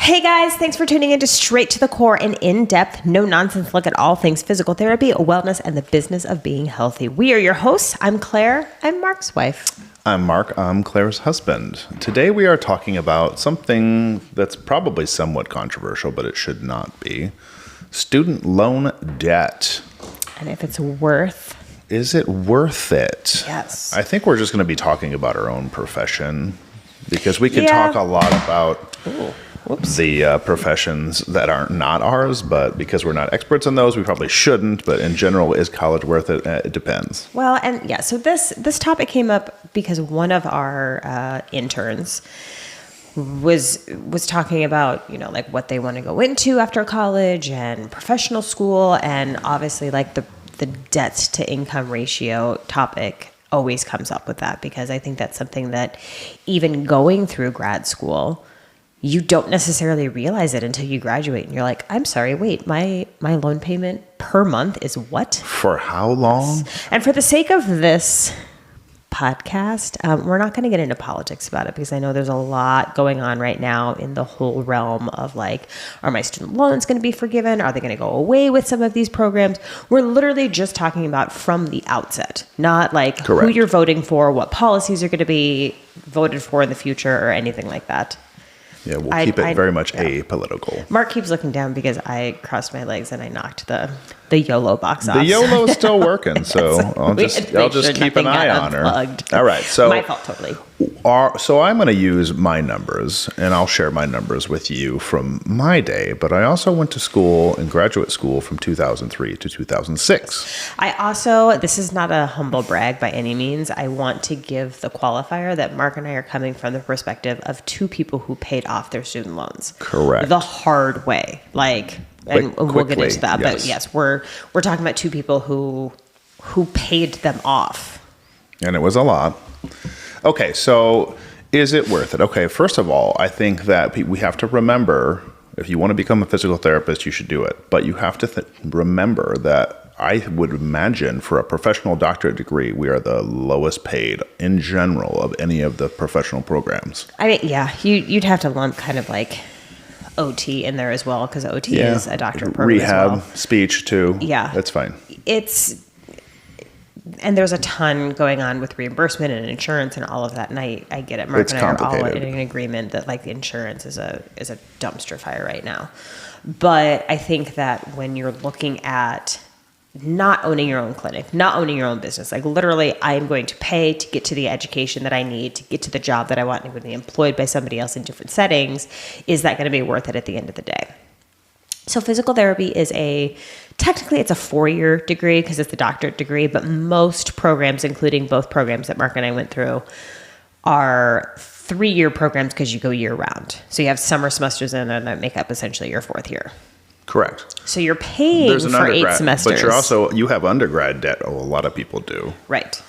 Hey guys, thanks for tuning in to Straight to the Core, an in-depth, no-nonsense look at all things physical therapy, wellness, and the business of being healthy. We are your hosts. I'm Claire. I'm Mark's wife. I'm Mark. I'm Claire's husband. Today we are talking about something that's probably somewhat controversial, but it should not be. Student loan debt. And if it's worth... Is it worth it? Yes. I think we're just going to be talking about our own profession because we can talk a lot about... the professions that are not ours, but because we're not experts in those, we probably shouldn't. But in general, is college worth it? It depends. Well, and yeah, so this topic came up because one of our interns was talking about, you know, like what they want to go into after college and professional school, and obviously like the debt to income ratio topic always comes up with that, because I think that's something that even going through grad school, you don't necessarily realize it until you graduate and you're like, I'm sorry, wait, my loan payment per month is what? For how long? And for the sake of this podcast, we're not going to get into politics about it, because I know there's a lot going on right now in the whole realm of like, are my student loans going to be forgiven? Are they going to go away with some of these programs? We're literally just talking about from the outset, not like who you're voting for, what policies are going to be voted for in the future, or anything like that. Yeah, we'll keep it very much apolitical. Mark keeps looking down because I crossed my legs and I knocked the YOLO box off. The YOLO is still working, so I'll just keep an eye on her. All right, so my fault, totally. So I'm going to use my numbers, and I'll share my numbers with you from my day. But I also went to school, in graduate school, from 2003 to 2006. This is not a humble brag by any means. I want to give the qualifier that Mark and I are coming from the perspective of two people who paid off their student loans. Correct. The hard way, and we'll get into that. Yes. But yes, we're talking about two people who paid them off. And it was a lot. Okay, so is it worth it? Okay, first of all, I think that we have to remember, if you want to become a physical therapist, you should do it. But you have to remember that I would imagine for a professional doctorate degree, we are the lowest paid in general of any of the professional programs. I mean, yeah, you'd have to lump kind of like OT in there as well, because OT is a doctorate program Rehab, as well. Speech too. Yeah. That's fine. And there's a ton going on with reimbursement and insurance and all of that. And I get it. Mark and I are all in an agreement that like insurance is a dumpster fire right now. But I think that when you're looking at not owning your own clinic, not owning your own business, like literally I am going to pay to get to the education that I need to get to the job that I want and to be employed by somebody else in different settings, is that going to be worth it at the end of the day? So physical therapy is technically it's a 4-year degree because it's the doctorate degree, but most programs, including both programs that Mark and I went through, are 3-year programs because you go year round. So you have summer semesters in and that make up essentially your 4th year. Correct. So you're paying for 8 semesters. But you have undergrad debt. A lot of people do. Right.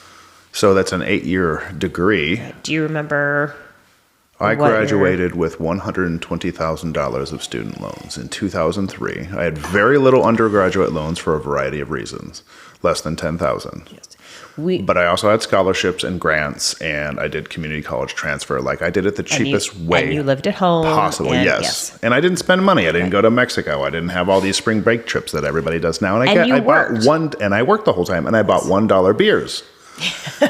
So that's an 8-year degree. Do you remember... I graduated with $120,000 of student loans in 2003. I had very little undergraduate loans for a variety of reasons, less than $10,000. Yes. But I also had scholarships and grants, and I did community college transfer. Like I did it the cheapest way. And you lived at home. Possible, yes. And I didn't spend money. I didn't go to Mexico. I didn't have all these spring break trips that everybody does now. And I worked the whole time, and I bought $1 beers.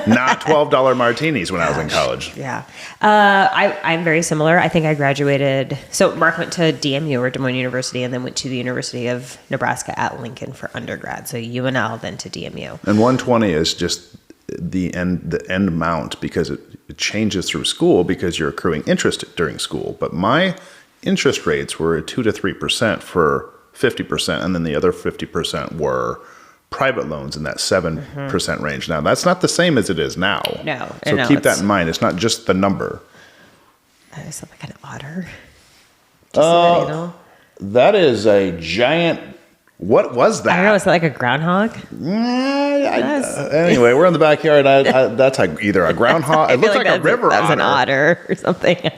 Not $12 martinis when I was in college. Yeah. I'm very similar. I think I graduated. So Mark went to DMU, or Des Moines University, and then went to the University of Nebraska at Lincoln for undergrad. So UNL, then to DMU. And 120 is just the end amount, because it changes through school because you're accruing interest during school. But my interest rates were 2 to 3% for 50%, and then the other 50% were private loans in that 7% range. Now, that's not the same as it is now. No. So keep that in mind. It's not just the number. Is that like an otter? That is a giant... What was that? I don't know. Is that like a groundhog? Anyway, we're in the backyard. That's either a groundhog. It looks like a river otter. That was an otter or something.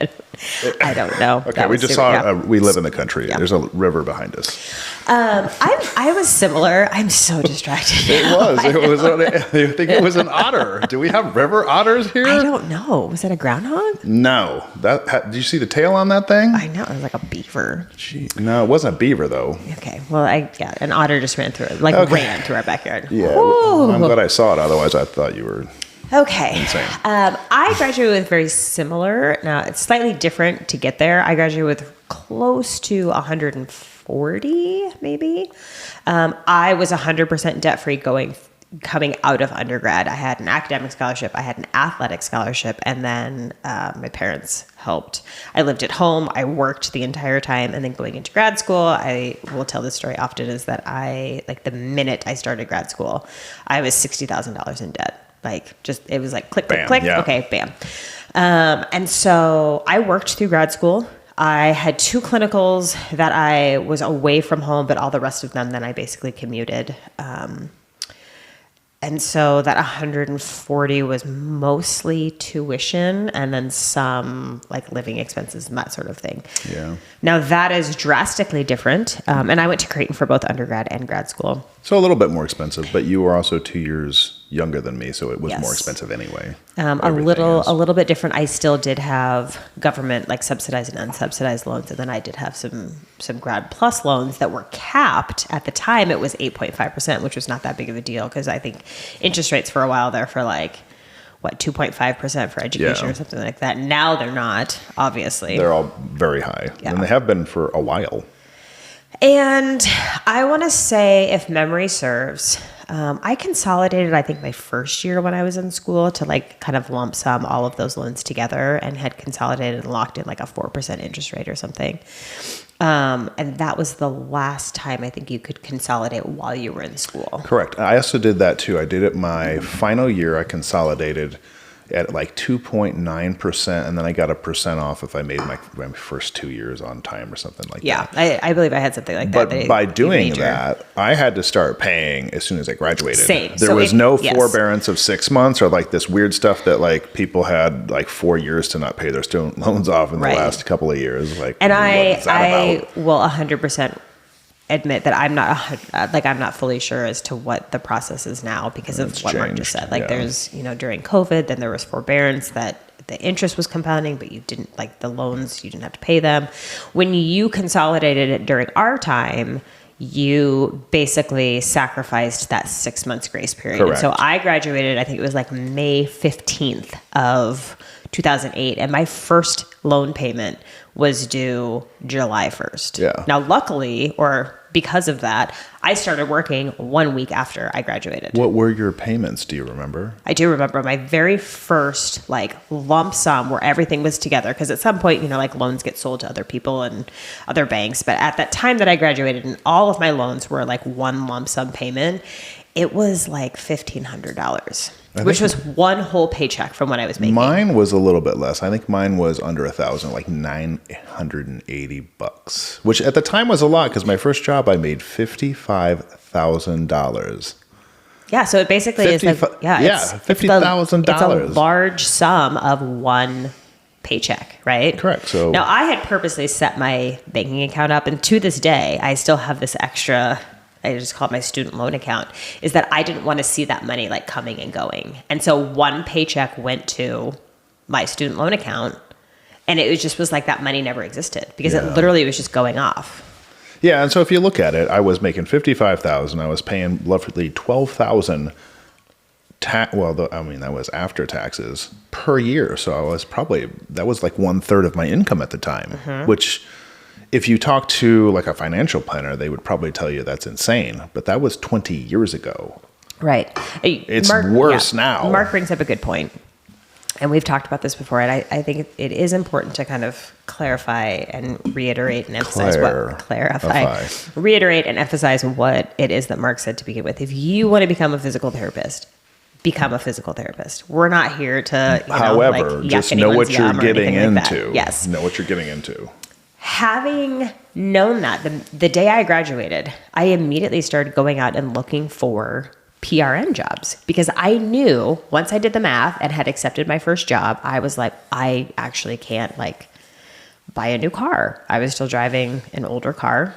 I don't know. Okay, we just saw. We live in the country. Yeah. There's a river behind us. I was similar. I'm so distracted. It was. I think it was an otter. Do we have river otters here? I don't know. Was it a groundhog? No. Did you see the tail on that thing? I know. It was like a beaver. No, it wasn't a beaver though. Okay. Well, an otter just ran through it. Ran through our backyard. Yeah. Ooh. I'm glad I saw it. Otherwise, I thought you were. Okay. I graduated with very similar. Now, it's slightly different to get there. I graduated with close to 140, maybe. I was 100% debt-free coming out of undergrad. I had an academic scholarship. I had an athletic scholarship. And then my parents helped. I lived at home. I worked the entire time. And then going into grad school, I will tell this story often, is that the minute I started grad school, I was $60,000 in debt. It was like click, bam, click, click. Yeah. Okay, bam. And so I worked through grad school. I had 2 clinicals that I was away from home, but all the rest of them, then I basically commuted. And so that 140 was mostly tuition and then some living expenses and that sort of thing. Yeah. Now that is drastically different. And I went to Creighton for both undergrad and grad school. So a little bit more expensive, but you were also 2 years younger than me, so it was more expensive anyway. A little bit different. I still did have government subsidized and unsubsidized loans, and then I did have some grad plus loans that were capped. At the time, it was 8.5%, which was not that big of a deal because I think interest rates for a while there for 2.5% for education or something like that. Now they're not, obviously. They're all very high, and they have been for a while. And I want to say, if memory serves, I consolidated, I think, my first year when I was in school to kind of lump sum all of those loans together and had consolidated and locked in a 4% interest rate or something. And that was the last time I think you could consolidate while you were in school. Correct. I also did that too. I did it my final year. I consolidated at 2.9%, and then I got 1% off if I made my first 2 years on time or something like that. Yeah, I believe I had something like that. But by doing that, I had to start paying as soon as I graduated. Same. There was no forbearance of 6 months or this weird stuff that people had 4 years to not pay their student loans off in the last couple of years. And I will 100% admit that I'm not fully sure as to what the process is now because of what Mark just said. There's, during COVID, then there was forbearance that the interest was compounding, but you didn't the loans, you didn't have to pay them. When you consolidated it during our time, you basically sacrificed that 6 months grace period. Correct. So I graduated, I think it was May 15th of 2008. And my first loan payment was due July 1st. Yeah. Now, luckily, or because of that, I started working 1 week after I graduated. What were your payments? Do you remember? I do remember my very first lump sum where everything was together. Because at some point, loans get sold to other people and other banks. But at that time that I graduated and all of my loans were one lump sum payment, it was $1,500. Which was one whole paycheck from what I was making. Mine was a little bit less. I think mine was under $1,000, $980, which at the time was a lot because my first job I made $55,000. Yeah, so it basically is $50,000. It's a large sum of one paycheck, right? Correct. So now I had purposely set my banking account up, and to this day, I still have this extra. I just call it my student loan account, is that I didn't want to see that money coming and going. And so one paycheck went to my student loan account and it was that money never existed because it literally was just going off. Yeah. And so if you look at it, I was making $55,000. I was paying roughly $12,000 that was after taxes per year. So that was 1/3 of my income at the time, which if you talk to a financial planner, they would probably tell you that's insane, but that was 20 years ago. Right. It's worse now. Mark brings up a good point, and we've talked about this before, and I think it is important to kind of clarify and reiterate and emphasize reiterate and emphasize what it is that Mark said to begin with. If you want to become a physical therapist, become a physical therapist. We're not here to, however, just know what you're getting into. Yes. Know what you're getting into. Having known that, the day I graduated, I immediately started going out and looking for PRN jobs because I knew once I did the math and had accepted my first job, I was I actually can't buy a new car. I was still driving an older car.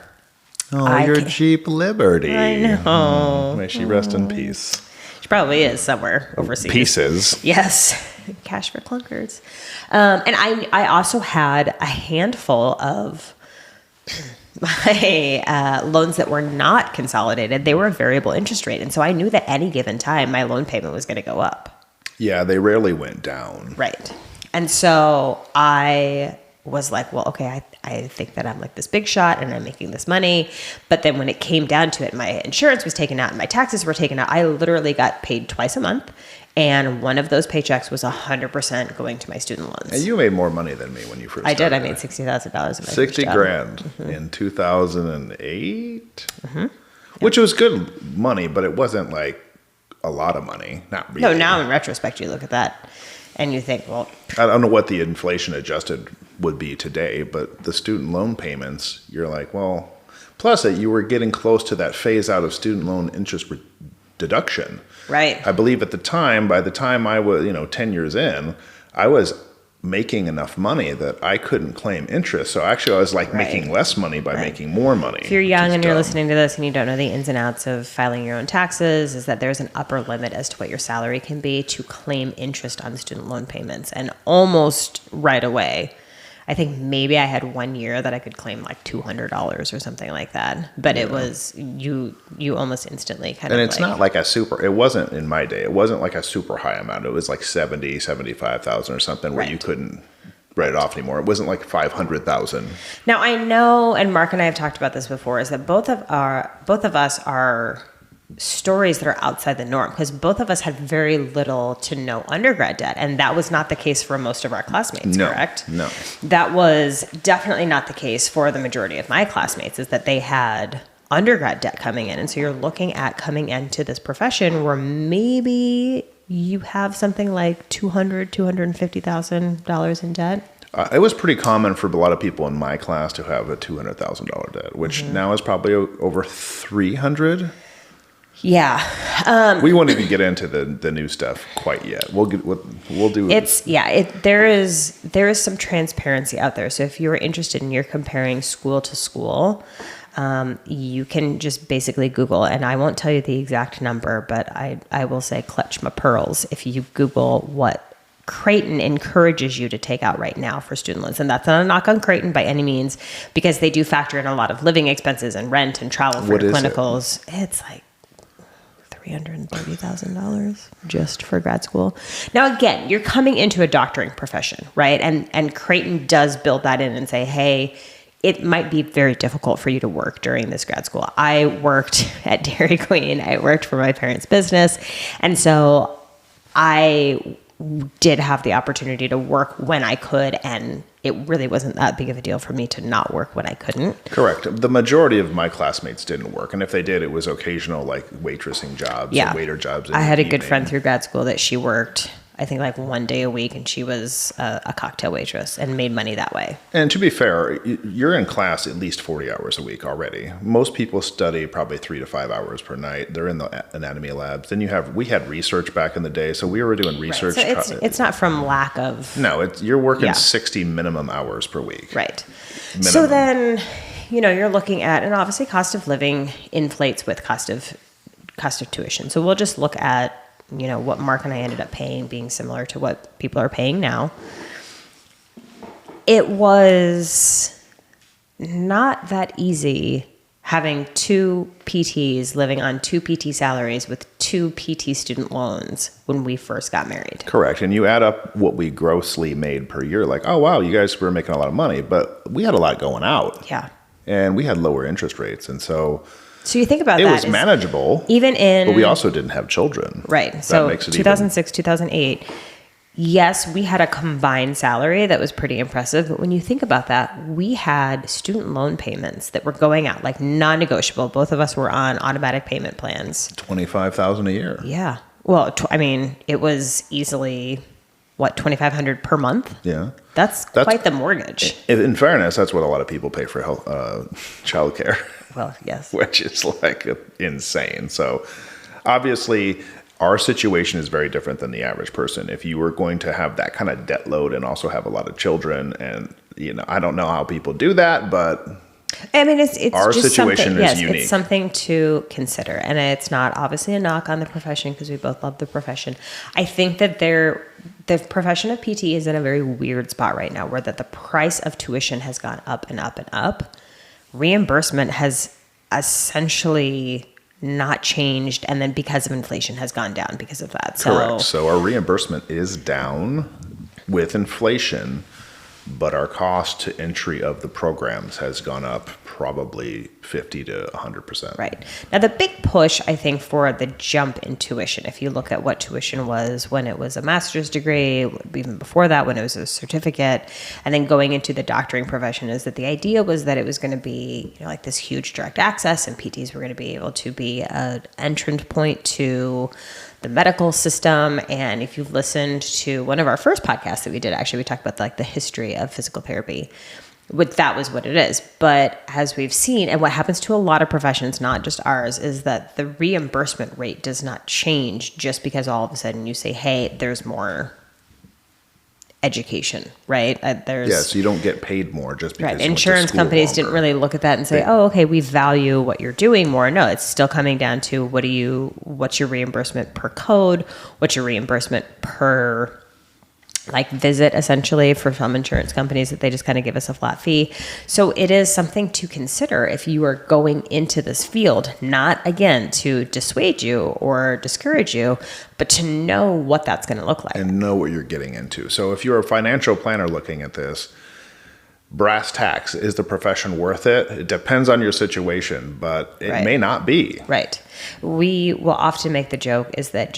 Oh, your Jeep Liberty. I know. May she rest in peace. She probably is somewhere overseas. Pieces. Yes. Cash for clunkers. And I also had a handful of my loans that were not consolidated. They were a variable interest rate. And so I knew that any given time my loan payment was going to go up. Yeah, they rarely went down. Right. And so I was like, well, okay, I think that I'm like this big shot and I'm making this money. But then when it came down to it, my insurance was taken out and my taxes were taken out. I literally got paid twice a month. And one of those paychecks was 100% going to my student loans. And you made more money than me when you first started. I did. I made $60,000 in my 60 grand in 2008, which was good money, but it wasn't like a lot of money. Not really. No, now in retrospect, you look at that and you think, well, I don't know what the inflation adjusted would be today, but the student loan payments, you're like, well, plus that you were getting close to that phase out of student loan interest deduction. Right. I believe at the time, by the time I was, 10 years in, I was making enough money that I couldn't claim interest. So actually I was like making less money by making more money. If you're young and you're listening to this and you don't know the ins and outs of filing your own taxes, is that there's an upper limit as to what your salary can be to claim interest on student loan payments. And almost right away, I think maybe I had 1 year that I could claim like $200 or something like that. But it was, you almost instantly kind of. And it's not like it wasn't in my day, it wasn't like a super high amount. It was like 70, 75,000 or something where you couldn't write it off anymore. It wasn't like 500,000. Now I know, and Mark and I have talked about this before, is that both of us are stories that are outside the norm, because both of us had very little to no undergrad debt, and that was not the case for most of our classmates. Correct? No, that was definitely not the case for the majority of my classmates, is that they had undergrad debt coming in. And so you're looking at coming into this profession where maybe you have something like $250,000 in debt. It was pretty common for a lot of people in my class to have a $200,000 debt, which now is probably over 300. Yeah. We won't even get into the new stuff quite yet. We'll do. There is some transparency out there. So if you're interested and you're comparing school to school, you can just basically Google, and I won't tell you the exact number, but I will say clutch my pearls if you Google what Creighton encourages you to take out right now for student loans. And that's not a knock on Creighton by any means, because they do factor in a lot of living expenses and rent and travel for clinicals. It's like $330,000 just for grad school. Now, again, you're coming into a doctoring profession, right? And Creighton does build that in and say, hey, it might be very difficult for you to work during this grad school. I worked at Dairy Queen. I worked for my parents' business. And so I did have the opportunity to work when I could, and it really wasn't that big of a deal for me to not work when I couldn't. Correct. The majority of my classmates didn't work, and if they did, it was occasional like waitressing jobs, or waiter jobs. I had a good friend through grad school that she worked, I think, like 1 day a week, and she was a cocktail waitress and made money that way. And to be fair, you're in class at least 40 hours a week already. Most people study probably 3 to 5 hours per night. They're in the anatomy labs. Then we had research back in the day, so we were doing research. Right. So it's not from lack of. No, you're working 60 minimum hours per week. Right. Minimum. So then, you're looking at, and obviously cost of living inflates with cost of tuition. So we'll just look at what Mark and I ended up paying being similar to what people are paying now. It was not that easy having 2 PTs living on 2 PT salaries with 2 PT student loans when we first got married. Correct. And you add up what we grossly made per year, like, oh, wow, you guys were making a lot of money, but we had a lot going out. Yeah. And we had lower interest rates. And so you think about that. It was manageable. But we also didn't have children. Right. So 2006, 2008, yes, we had a combined salary that was pretty impressive. But when you think about that, we had student loan payments that were going out like non-negotiable. Both of us were on automatic payment plans. $25,000 a year. Yeah. Well, it was easily, $2,500 per month? Yeah. That's quite the mortgage. In fairness, that's what a lot of people pay for childcare. Well, yes. Which is like insane. So obviously our situation is very different than the average person. If you were going to have that kind of debt load and also have a lot of children, and I don't know how people do that, but I mean, it's our just situation is unique. It's something to consider, and it's not obviously a knock on the profession because we both love the profession. I think that the profession of PT is in a very weird spot right now, where that the price of tuition has gone up and up and up. Reimbursement has essentially not changed, and then because of inflation has gone down because of that. Correct. So our reimbursement is down with inflation, but our cost to entry of the programs has gone up probably 50 to 100%. Right. Now, the big push, I think, for the jump in tuition, if you look at what tuition was when it was a master's degree, even before that, when it was a certificate, and then going into the doctoring profession, is that the idea was that it was going to be like this huge direct access, and PTs were going to be able to be an entrant point to the medical system. And if you've listened to one of our first podcasts that we did, actually, we talked about like the history of physical therapy. That was what it is. But as we've seen, and what happens to a lot of professions, not just ours, is that the reimbursement rate does not change just because all of a sudden you say, hey, there's more education, right? So you don't get paid more just because Insurance companies didn't really look at that and say, oh, okay, we value what you're doing more. No, it's still coming down to what's your reimbursement per code? What's your reimbursement per visit, essentially, for some insurance companies that they just kind of give us a flat fee. So it is something to consider if you are going into this field, not again to dissuade you or discourage you, but to know what that's going to look like. And know what you're getting into. So if you're a financial planner looking at this, brass tacks, is the profession worth it? It depends on your situation, but it may not be. Right. We will often make the joke is that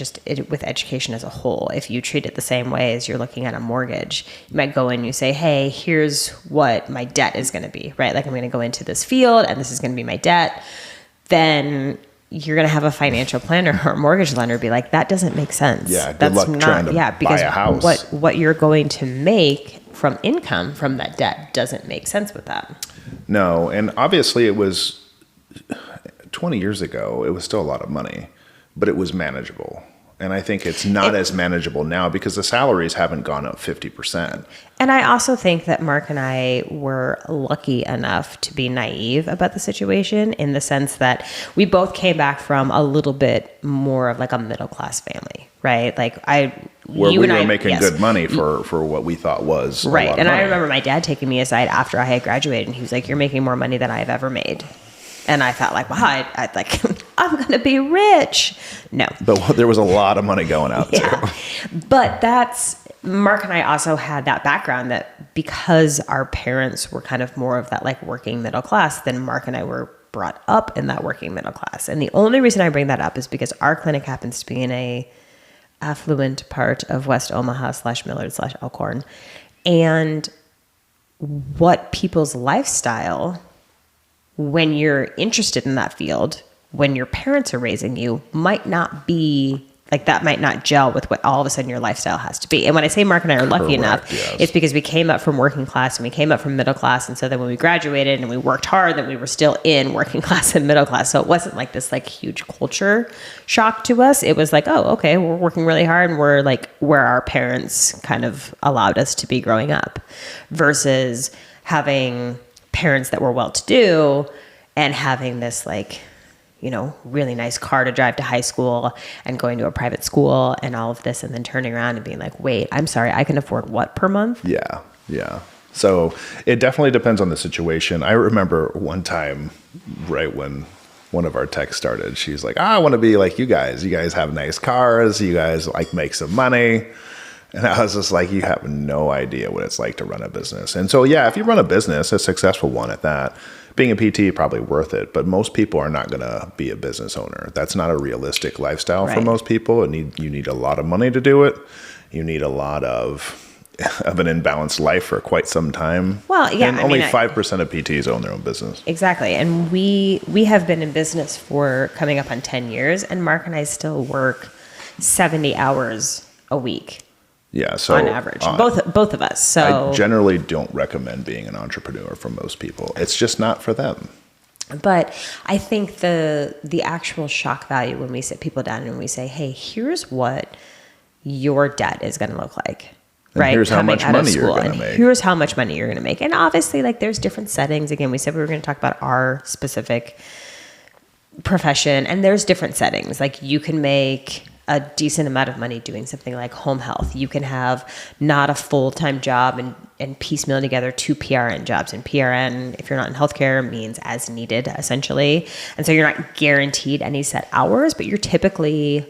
with education as a whole, if you treat it the same way as you're looking at a mortgage, you might go in and you say, hey, here's what my debt is going to be, right? Like I'm going to go into this field and this is going to be my debt. Then you're going to have a financial planner or a mortgage lender be like, that doesn't make sense. Yeah, good luck trying to buy a house. What you're going to make from income from that debt doesn't make sense with that. No, and obviously it was 20 years ago, it was still a lot of money, but it was manageable. And I think it's not as manageable now because the salaries haven't gone up 50%. And I also think that Mark and I were lucky enough to be naive about the situation in the sense that we both came back from a little bit more of like a middle class family, right? We were making good money for what we thought was right. A lot And of money. I remember my dad taking me aside after I had graduated, and he was like, "You're making more money than I've ever made." And I thought, like, wow, I'm going to be rich. No. But there was a lot of money going out, too. But Mark and I also had that background that because our parents were kind of more of that, like, working middle class, then Mark and I were brought up in that working middle class. And the only reason I bring that up is because our clinic happens to be in a affluent part of West Omaha /Millard/Elkhorn. And what people's lifestyle, when you're interested in that field, when your parents are raising you, might not be like that, might not gel with what all of a sudden your lifestyle has to be. And when I say Mark and I are lucky enough, it's because we came up from working class and we came up from middle class. And so then when we graduated and we worked hard, then we were still in working class and middle class. So it wasn't like this like huge culture shock to us. It was like, oh, okay, we're working really hard and we're like where our parents kind of allowed us to be growing up, versus having parents that were well-to-do and having this like, really nice car to drive to high school and going to a private school and all of this, and then turning around and being like, wait, I'm sorry, I can afford what per month? Yeah. So it definitely depends on the situation. I remember one time, right when one of our techs started, she's like, I want to be like you guys. You guys have nice cars. You guys like make some money. And I was just like, you have no idea what it's like to run a business. And so, yeah, if you run a business, a successful one at that, being a PT, probably worth it. But most people are not going to be a business owner. That's not a realistic lifestyle for most people. You need a lot of money to do it. You need a lot of an imbalanced life for quite some time. Well, yeah. And only 5% of PTs own their own business. Exactly. And we have been in business for coming up on 10 years. And Mark and I still work 70 hours a week. Yeah, so on average, both of us. So I generally don't recommend being an entrepreneur for most people. It's just not for them. But I think the actual shock value when we sit people down and we say, hey, here's what your debt is going to look like. And right? Here's how much money you're going to make. Here's how much money you're going to make. And obviously, like, there's different settings. Again, we said we were going to talk about our specific profession, and there's different settings. Like, you can make a decent amount of money doing something like home health. You can have not a full-time job and piecemeal together 2 PRN jobs. And PRN, if you're not in healthcare, means as needed, essentially. And so you're not guaranteed any set hours, but you're typically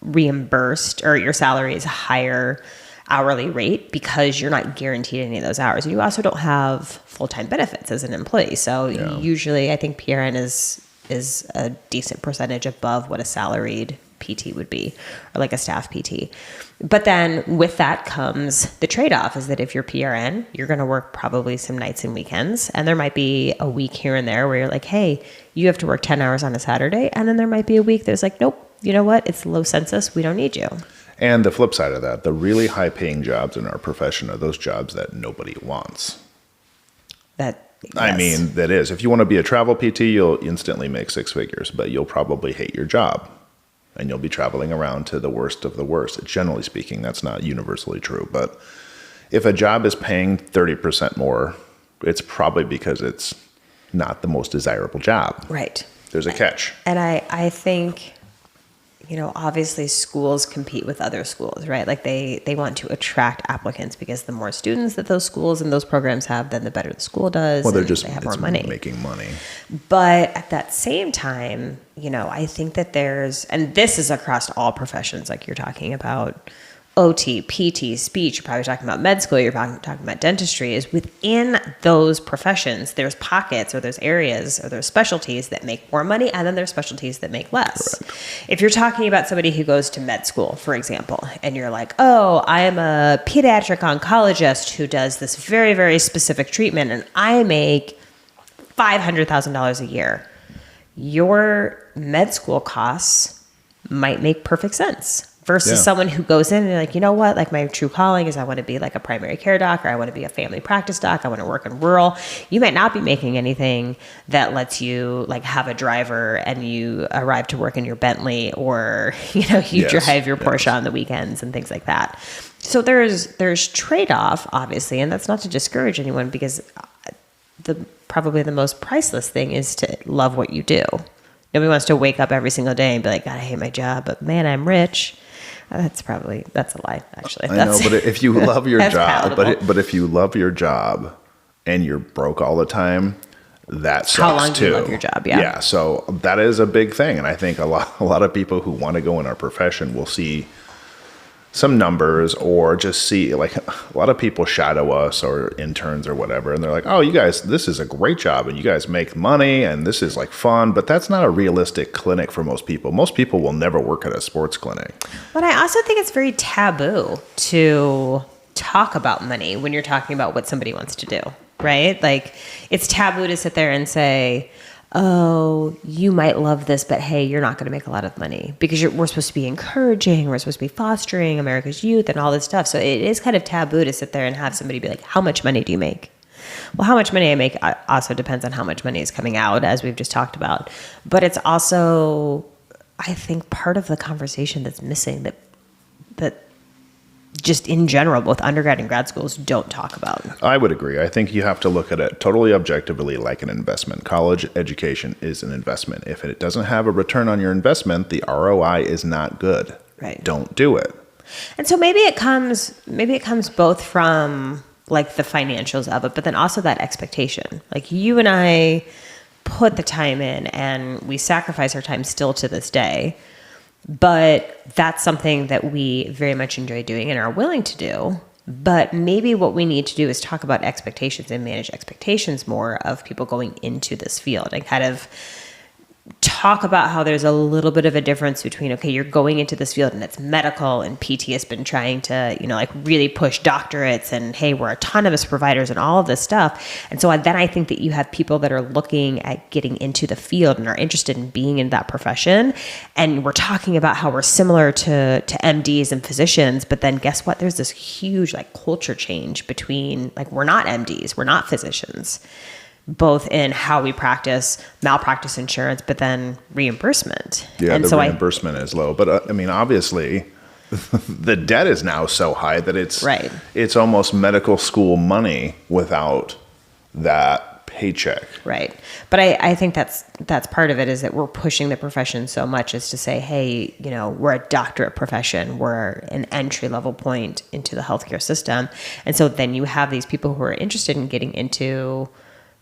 reimbursed, or your salary is a higher hourly rate because you're not guaranteed any of those hours. And you also don't have full-time benefits as an employee. So usually I think PRN is a decent percentage above what a salaried PT would be, or like a staff PT. But then with that comes the trade-off, is that if you're PRN, you're going to work probably some nights and weekends, and there might be a week here and there where you're like, hey, you have to work 10 hours on a Saturday, and then there might be a week that's like, nope, you know what, it's low census, we don't need you. And the flip side of that, the really high-paying jobs in our profession are those jobs that nobody wants. Yes. I mean, that is. If you want to be a travel PT, you'll instantly make 6 figures, but you'll probably hate your job. And you'll be traveling around to the worst of the worst. Generally speaking, that's not universally true. But if a job is paying 30% more, it's probably because it's not the most desirable job. Right. There's a catch. And I think, obviously schools compete with other schools, right? Like they want to attract applicants because the more students that those schools and those programs have, then the better the school does. Well, they have more money. Making money. But at that same time, I think that and this is across all professions, like you're talking about OT, PT, speech, you're probably talking about med school, you're talking about dentistry, is within those professions, there's pockets or there's areas or there's specialties that make more money, and then there's specialties that make less. Correct. If you're talking about somebody who goes to med school, for example, and you're like, oh, I'm a pediatric oncologist who does this very, very specific treatment, and I make $500,000 a year, your med school costs might make perfect sense. Versus someone who goes in and like, you know what, like my true calling is I want to be like a primary care doc, or I want to be a family practice doc. I want to work in rural. You might not be making anything that lets you like have a driver and you arrive to work in your Bentley, or, you drive your Porsche on the weekends and things like that. So there's trade-off, obviously, and that's not to discourage anyone, because probably the most priceless thing is to love what you do. Nobody wants to wake up every single day and be like, God, I hate my job, but man, I'm rich. That's a lie, actually. I know, but if you love your job, but if you love your job and you're broke all the time, that sucks too. How long do you love your job? Yeah. Yeah. So that is a big thing. And I think a lot of people who want to go in our profession will see some numbers, or just see, like, a lot of people shadow us or interns or whatever, and they're like, oh, you guys, this is a great job and you guys make money and this is like fun, but that's not a realistic clinic for most people. Most people will never work at a sports clinic. But I also think it's very taboo to talk about money when you're talking about what somebody wants to do, right? Like, it's taboo to sit there and say, oh, you might love this, but hey, you're not going to make a lot of money, because we're supposed to be encouraging, we're supposed to be fostering America's youth and all this stuff. So it is kind of taboo to sit there and have somebody be like, how much money do you make? Well, how much money I make also depends on how much money is coming out, as we've just talked about. But it's also, I think, part of the conversation that's missing that just in general, both undergrad and grad schools don't talk about. I would agree. I think you have to look at it totally objectively, like an investment. College education is an investment. If it doesn't have a return on your investment, the ROI is not good. Right. Don't do it. And so maybe it comes both from like the financials of it, but then also that expectation. Like, you and I put the time in and we sacrifice our time still to this day. But that's something that we very much enjoy doing and are willing to do. But maybe what we need to do is talk about expectations and manage expectations more of people going into this field, and kind of talk about how there's a little bit of a difference between, okay, you're going into this field and it's medical, and PT has been trying to, like, really push doctorates, and hey, we're autonomous providers and all of this stuff. And so then I think that you have people that are looking at getting into the field and are interested in being in that profession. And we're talking about how we're similar to MDs and physicians, but then guess what? There's this huge like culture change between, like, we're not MDs, we're not physicians. both in how we practice malpractice insurance, but then reimbursement. Yeah, and the so reimbursement is low. But I mean, obviously, the debt is now so high that it's almost medical school money without that paycheck. Right. But I think that's part of it, is that we're pushing the profession so much as to say, hey, we're a doctorate profession. We're an entry level point into the healthcare system. And so then you have these people who are interested in getting into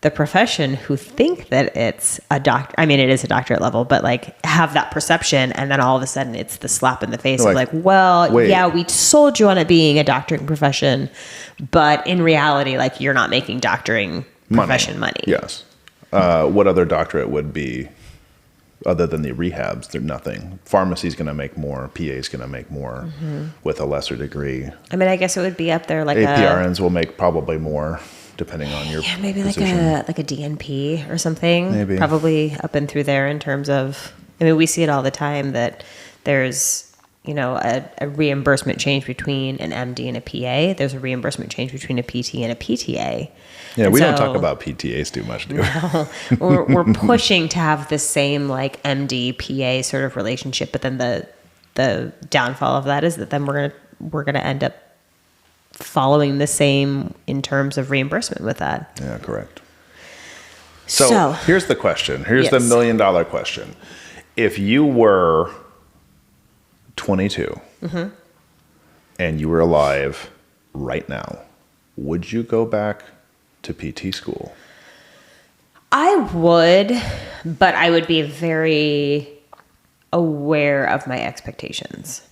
the profession who think that it's a doctor. I mean, it is a doctorate level, but like have that perception. And then all of a sudden it's the slap in the face of like, well, wait. Yeah, we sold you on it being a doctoring profession, but in reality, like you're not making doctoring profession money. Yes. What other doctorate would be other than the rehabs? There's nothing. Pharmacy's going to make more. PA's going to make more with a lesser degree. I mean, I guess it would be up there like APRNs will make probably more depending on your maybe position. like a DNP or something. Maybe. Probably up and through there in terms of, I mean, we see it all the time that there's, a reimbursement change between an MD and a PA. There's a reimbursement change between a PT and a PTA. Yeah, we don't talk about PTAs too much, do we? No, we're pushing to have the same like MD PA sort of relationship, but then the downfall of that is that then we're gonna end up following the same in terms of reimbursement with that. Yeah, correct. So here's the question. Here's the $1 million question. If you were 22 and you were alive right now, would you go back to PT school? I would, but I would be very aware of my expectations.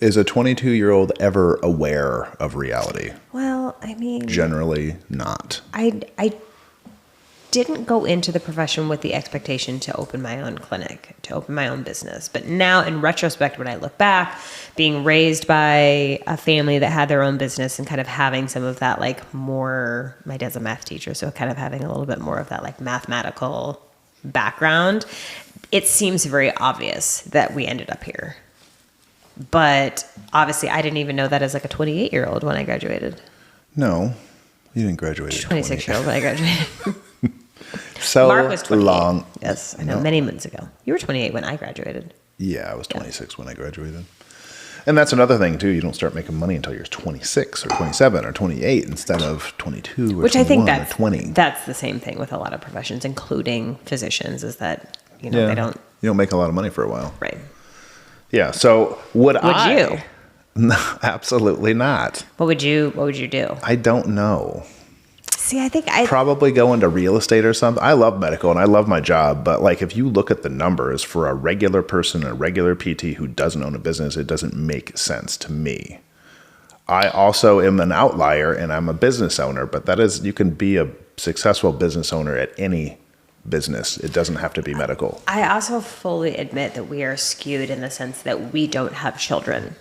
Is a 22-year-old ever aware of reality? Well, I mean, generally not. I didn't go into the profession with the expectation to open my own clinic, to open my own business. But now in retrospect, when I look back, being raised by a family that had their own business and kind of having some of that like more, my dad's a math teacher, so kind of having a little bit more of that like mathematical background, it seems very obvious that we ended up here. But obviously I didn't even know that as like a 28-year-old when I graduated. No, you didn't graduate. 26-year-old when I graduated. So Mark was 28. Long. Yes, I know, many months ago. You were 28 when I graduated. Yeah, I was 26 when I graduated. And that's another thing, too. You don't start making money until you're 26 or 27 or 28 instead of 22 or Which I think or 20. That's the same thing with a lot of professions, including physicians, is that, they don't... You don't make a lot of money for a while. Right. Yeah, so would you? No, absolutely not. What would you do? I don't know. See, I think I probably go into real estate or something. I love medical and I love my job, but like if you look at the numbers for a regular person, a regular PT who doesn't own a business, it doesn't make sense to me. I also am an outlier and I'm a business owner, but that is, you can be a successful business owner at any business. It doesn't have to be medical. I also fully admit that we are skewed in the sense that we don't have children.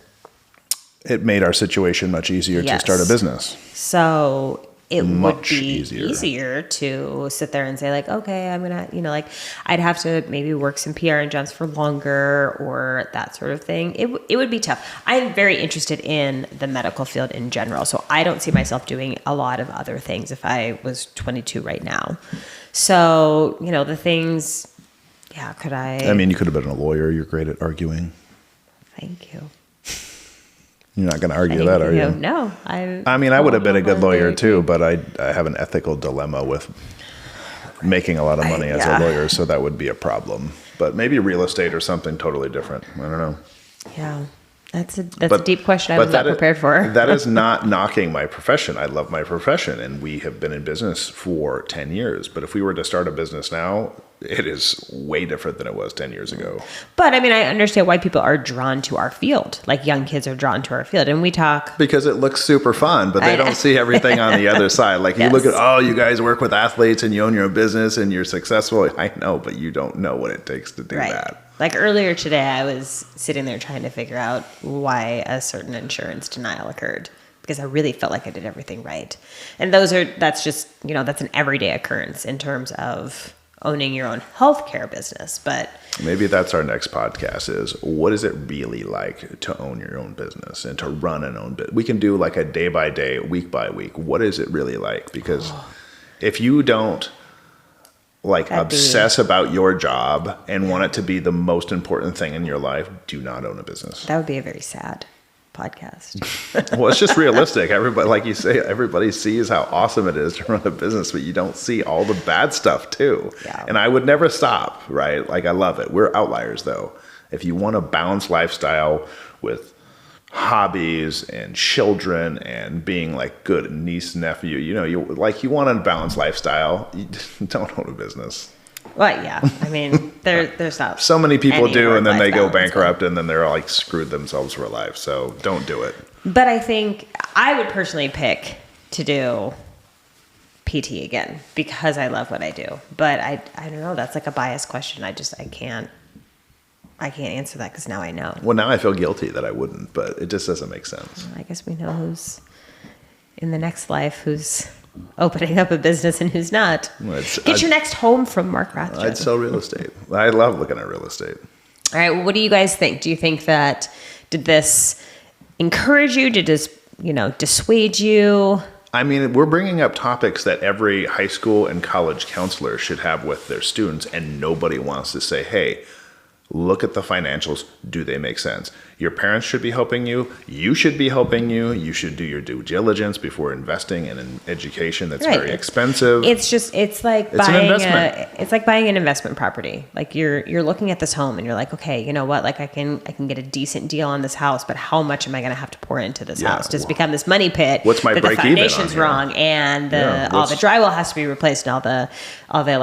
It made our situation much easier to start a business. So it would be easier to sit there and say like, okay, I'm going to, like I'd have to maybe work some PR and jumps for longer or that sort of thing. It would be tough. I'm very interested in the medical field in general. So I don't see myself doing a lot of other things if I was 22 right now. So, the things, could I? I mean, you could have been a lawyer. You're great at arguing. Thank you. You're not going to argue that, are you? No. I mean, I would have been a good lawyer too, but I have an ethical dilemma with making a lot of money as a lawyer, so that would be a problem. But maybe real estate or something totally different. I don't know. Yeah. That's a deep question I was not prepared for. That is not knocking my profession. I love my profession, and we have been in business for 10 years. But if we were to start a business now, it is way different than it was 10 years ago. But I mean, I understand why people are drawn to our field. Like young kids are drawn to our field, and we talk because it looks super fun, but they don't see everything on the other side. Like you look at, you guys work with athletes and you own your own business and you're successful. I know, but you don't know what it takes to do that. Like earlier today, I was sitting there trying to figure out why a certain insurance denial occurred because I really felt like I did everything right. And that's just, that's an everyday occurrence in terms of owning your own healthcare business. But maybe that's our next podcast is what is it really like to own your own business and to run an own business? We can do like a day by day, week by week. What is it really like? Because If you don't obsess about your job and want it to be the most important thing in your life, do not own a business. That would be a very sad podcast. Well, it's just realistic. Everybody, like you say, everybody sees how awesome it is to run a business, but you don't see all the bad stuff too. Yeah. And I would never stop, right? Like, I love it. We're outliers though. If you want a balanced lifestyle with hobbies and children and being like good niece, nephew, you want a balanced lifestyle, you don't own a business. Well, yeah. I mean, there's not. So many people do, and then they go balance, bankrupt, and then they're like screwed themselves for life. So don't do it. But I think I would personally pick to do PT again because I love what I do. But I don't know. That's like a biased question. I can't answer that because now I know. Well, now I feel guilty that I wouldn't, but it just doesn't make sense. I guess we know who's in the next life, who's opening up a business and who's not. Get your next home from Mark Rothschild. I'd sell real estate. I love looking at real estate. All right. Well, what do you guys think? Do you think did this encourage you? Did this, dissuade you? I mean, we're bringing up topics that every high school and college counselor should have with their students, and nobody wants to say, hey, look at the financials. Do they make sense? Your parents should be helping you. You should be helping you. You should do your due diligence before investing in an education that's very expensive. It's like buying an investment property. Like you're looking at this home and you're like, okay, you know what? Like I can get a decent deal on this house, but how much am I going to have to pour into this house? Does it become this money pit? What's my break even? The foundation's wrong, and all the drywall has to be replaced, and all the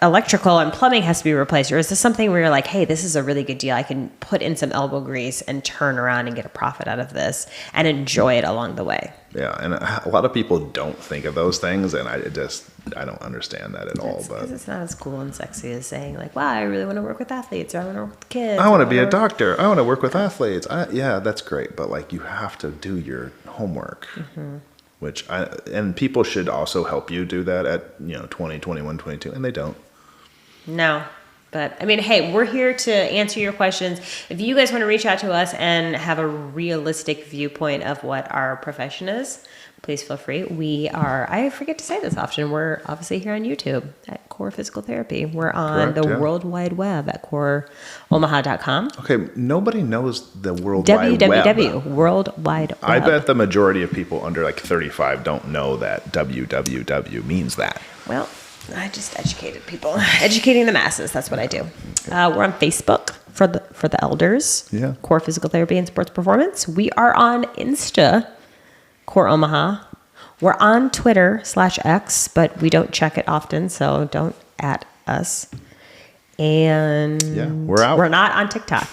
electrical and plumbing has to be replaced. Or is this something where you're like, hey, this is a really good deal. I can put in some elbow grease and turn around and get a profit out of this and enjoy it along the way. Yeah, and a lot of people don't think of those things, and I don't understand that at all. But it's not as cool and sexy as saying like, wow, I really want to work with athletes, or I want to work with kids. I want to be a doctor. I want to work with athletes. Yeah, that's great, but like you have to do your homework. Mm-hmm. And people should also help you do that at 20, 21, 22, and they don't. No. But I mean, hey, we're here to answer your questions. If you guys want to reach out to us and have a realistic viewpoint of what our profession is, please feel free. I forget to say this often, we're obviously here on YouTube at C.O.R.E Physical Therapy. We're on World Wide Web at COREOmaha.com. Okay, nobody knows the World Wide Web. www, World Wide Web. I bet the majority of people under like 35 don't know that www means that. Well, I just educated people, educating the masses. That's what I do. We're on Facebook for the elders. Yeah. C.O.R.E Physical Therapy and Sports Performance. We are on Insta, C.O.R.E Omaha. We're on Twitter /X, but we don't check it often, so don't @ us. And we're out. We're not on TikTok.